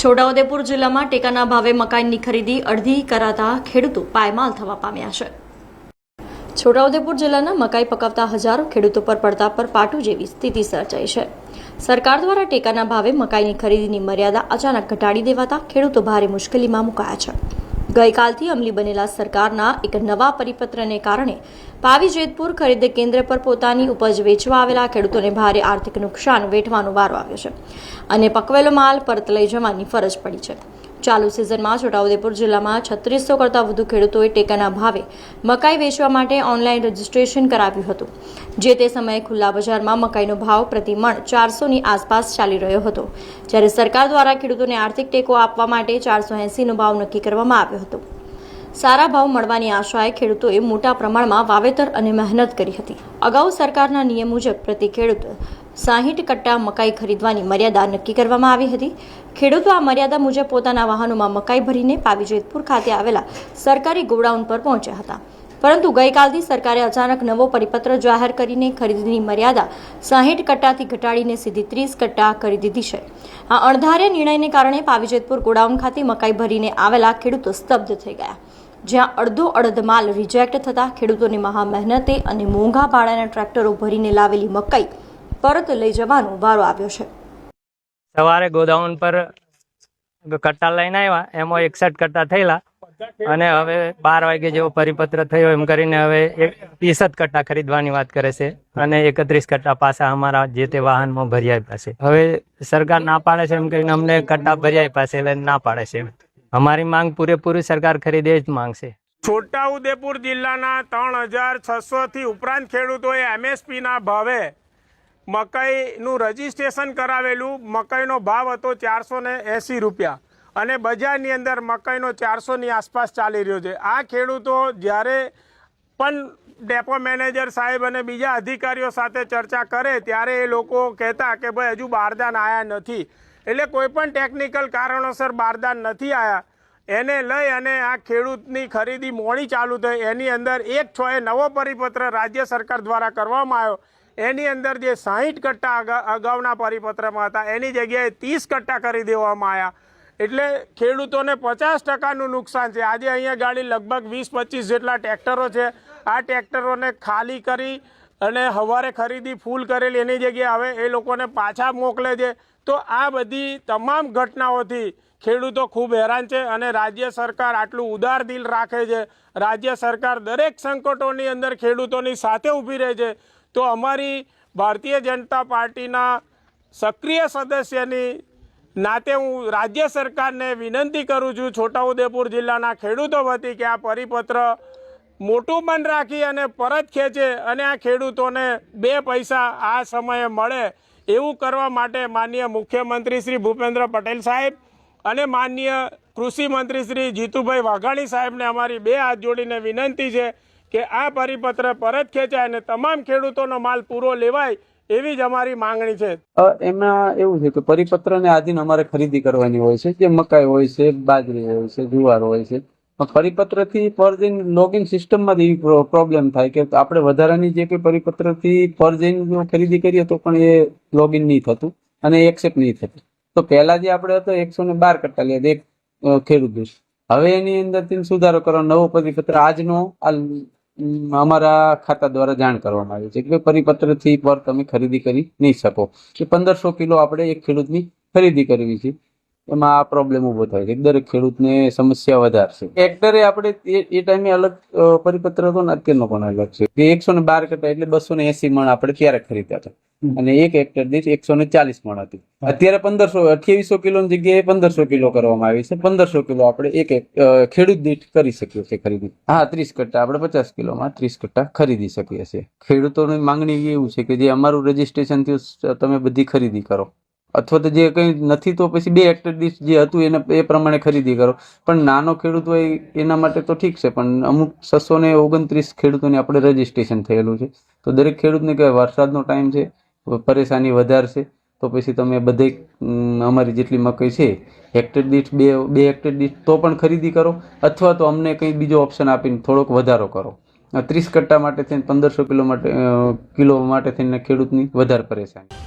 છોટાઉદેપુર જિલ્લામાં ટેકાના ભાવે મકાઈની ખરીદી અડધી કરાતા ખેડૂતો પાયમાલ થવા પામ્યા છે। છોટાઉદેપુર જિલ્લાના મકાઈ પકવતા હજારો ખેડૂતો પર પડતા પર પાટું જેવી સ્થિતિ સર્જાઈ છે। સરકાર દ્વારા ટેકાના ભાવે મકાઈની ખરીદીની મર્યાદા અચાનક ઘટાડી દેવાતા ખેડૂતો ભારે મુશ્કેલીમાં મુકાયા છે। ગઈકાલથી અમલી બનેલા સરકારના એક નવા પરિપત્રને કારણે પાવી જેતપુર ખરીદ કેન્દ્ર પર પોતાની ઉપજ વેચવા આવેલા ખેડૂતોને ભારે આર્થિક નુકસાન વેઠવાનો વારો આવ્યો છે અને પકવેલો માલ પરત લઈ જવાની ફરજ પડી છે। ચાલુ સિઝનમાં છોટાઉદેપુર જિલ્લામાં 3600 કરતાં વધુ ખેડૂતોએ ટેકાના ભાવે મકાઈ વેચવા માટે ઓનલાઈન રજીસ્ટ્રેશન કરાવ્યું હતું, જે તે સમયે ખુલ્લા બજારમાં મકાઈનો ભાવ પ્રતિ મણ 400ની આસપાસ ચાલી રહ્યો હતો, જ્યારે સરકાર દ્વારા ખેડૂતોને આર્થિક ટેકો આપવા માટે 480નો ભાવ નક્કી કરવામાં આવ્યો હતો। સારા ભાવ મળવાની આશાએ ખેડૂતોએ મોટા પ્રમાણમાં વાવેતર અને મહેનત કરી હતી। અગાઉ સરકારના નિયમ મુજબ પ્રતિ ખેડૂત 60 કટ્ટા મકાઈ ખરીદવાની મર્યાદા નક્કી કરવામાં આવી હતી। ખેડૂતો આ મર્યાદા મુજબ પોતાના વાહનોમાં મકાઈ ભરીને પાવી જેતપુર ખાતે આવેલા સરકારી ગોડાઉન પર પહોંચ્યા હતા, પરંતુ ગઈકાલથી સરકારે અચાનક નવો પરિપત્ર જાહેર કરીને ખરીદીની મર્યાદા 60 કટ્ટાથી ઘટાડીને સીધી 30 કટ્ટા કરી દીધી છે। આ અણધાર્યા નિર્ણયને કારણે પાવી જેતપુર ગોડાઉન ખાતે મકાઈ ભરીને આવેલા ખેડૂતો સ્તબ્ધ થઈ ગયા, જ્યાં અડધો અડધ માલ રિજેક્ટ થતા ખેડૂતોને મહા મહેનતે અને મોંઘા ભાડાના ટ્રેક્ટરો ભરીને લાવેલી મકાઈ પરત લઈ જવાનો વારો આવ્યો છે। સવારે ગોડાઉન પર કટ્ટા લઈને આવ્યા, એમાં 61 કટ્ટા થયેલા અને હવે 12 વાગે જેવો પરિપત્ર થયો એમ કરીને હવે 30 કટ્ટા ખરીદવાની વાત કરે છે અને 31 કટ્ટા પાછા અમારા જે તે વાહનમાં ભરી આપ્યા છે। હવે સરકાર ના પાડે છે એમ કરીને અમને કટ્ટા ભરી આપ્યા છે એટલે ના પાડે છે। અમારી માંગ પૂરેપૂરી સરકાર ખરીદે જ માંગ છે। છોટાઉદેપુર જિલ્લાના 3600 થી ઉપરાંત ખેડૂતોએ MSP ના ભાવે મકાઈનું રજીસ્ટ્રેશન કરાવેલું। મકાઈનો ભાવ હતો 480 રૂપિયા અને બજારની અંદર મકાઈનો 400ની આસપાસ ચાલી રહ્યો છે। આ ખેડૂતો જ્યારે પણ ડેપો મેનેજર સાહેબ અને બીજા અધિકારીઓ સાથે ચર્ચા કરે ત્યારે એ લોકો કહેતા કે ભાઈ હજુ બારદાન આવ્યા નથી, એટલે કોઈ પણ ટેકનિકલ કારણોસર બારદાન નથી આવ્યા, એને લઈ અને આ ખેડૂતની ખરીદી મોડી ચાલુ થઈ। એની અંદર 1/6 નવો પરિપત્ર રાજ્ય સરકાર દ્વારા કરવામાં આવ્યો। એની અંદર જે 60 કટ્ટા અગાઉના પરિપત્રમાં હતા એની જગ્યાએ 30 કટ્ટા કરી દેવામાં આવ્યા, એટલે ખેડૂતોને 50%નું નુકસાન છે। આજે અહીંયા ગાડી લગભગ 20-25 જેટલા ટ્રેક્ટરો છે, આ ટ્રેક્ટરોને ખાલી કરી અને સવારે ખરીદી ફૂલ કરેલી એની જગ્યાએ હવે એ લોકોને પાછા મોકલે છે। તો આ બધી તમામ ઘટનાઓથી ખેડૂતો ખૂબ હેરાન છે અને રાજ્ય સરકાર આટલું ઉદાર દિલ રાખે છે। રાજ્ય સરકાર દરેક સંકટોની અંદર ખેડૂતોની સાથે ઊભી રહે છે। તો અમારી ભારતીય જનતા પાર્ટીના સક્રિય સદસ્યની નાતે હું રાજ્ય સરકારને વિનંતી કરું છું, છોટાઉદેપુર જિલ્લાના ખેડૂતો વતી, કે આ પરિપત્ર મોટું બંધ રાખી અને પરત ખેંચે અને આ ખેડૂતોને 2 પૈસા આ સમયે મળે એવું કરવા માટે માનનીય મુખ્યમંત્રી શ્રી ભૂપેન્દ્ર પટેલ સાહેબ અને માનનીય કૃષિ મંત્રી શ્રી જીતુભાઈ વાઘાણી સાહેબને અમારી 2 હાથ જોડીને વિનંતી છે કે આ પરિપત્ર પરત ખેંચાય અને તમામ ખેડૂતોનો માલ પૂરો લેવાય એવી જ અમારી માંગણી છે। એમાં એવું છે કે પરિપત્રને આધીન અમારે ખરીદી કરવાની હોય છે, જે મકાઈ હોય છે, બાજરી હોય છે, જુવાર હોય છે। પરિપત્રથી પર જઈને લોગિન સિસ્ટમમાં એવી પ્રોબ્લેમ થાય કે આપણે વધારાની જે કોઈ પરિપત્રથી પર જઈને ખરીદી કરીએ તો પણ એ લોગિન નહીં થતું અને એક્સેપ્ટ નહીં થતું। તો પહેલા જે આપણે હતો 112 કટ્ટા લે એક ખેડૂત દીઠ, હવે એની અંદરથી સુધારો કરવા નવો પરિપત્ર આજનો અમારા ખાતા દ્વારા જાણ કરવામાં આવી છે કે પરિપત્રથી પર તમે ખરીદી કરી નહીં શકો, કે 1500 કિલો આપણે એક ખેડૂતની ખરીદી કરવી છે। એમાં આ પ્રોબ્લેમ ઉભો થાય છે, દરેક ખેડૂતને સમસ્યા વધારશે। હેક્ટરે આપણે એ ટાઈમે અલગ પરિપત્ર હતો ને અત્યારનો પણ અલગ છે કે 112 કટ્ટા એટલે 280 મણ આપણે ત્યારે ખરીદ્યા હતા અને એક હેક્ટર દીઠ 140 મણ હતી। અત્યારે 2800 કિલોની જગ્યાએ 1500 કિલો કરવામાં આવી છે। 1500 કિલો આપણે એક ખેડૂત દીઠ કરી શકીએ છીએ ખરીદી। હા, 30 કટ્ટા આપણે 50 કિલોમાં 30 કટ્ટા ખરીદી શકીએ છીએ। ખેડૂતોની માંગણી એવું છે કે જે અમારું રજીસ્ટ્રેશન થયું તમે બધી ખરીદી કરો, અથવા તો જે કંઈ નથી તો પછી 2 હેક્ટર દીઠ જે હતું એને એ પ્રમાણે ખરીદી કરો। પણ નાનો ખેડૂત હોય એના માટે તો ઠીક છે, પણ અમુક 629 ખેડૂતોને આપણે રજીસ્ટ્રેશન થયેલું છે। તો દરેક ખેડૂતને કે વરસાદનો ટાઈમ છે, પરેશાની વધારશે, તો પછી તમે બધે અમારી જેટલી મકાઈ છે હેક્ટર દીઠ 2 હેક્ટર દીઠ તો પણ ખરીદી કરો, અથવા તો અમને કંઈ બીજો ઓપ્શન આપીને થોડોક વધારો કરો। 30 કટ્ટા માટે થઈને 1500 કિલો માટે થઈને ખેડૂતની વધારે પરેશાની।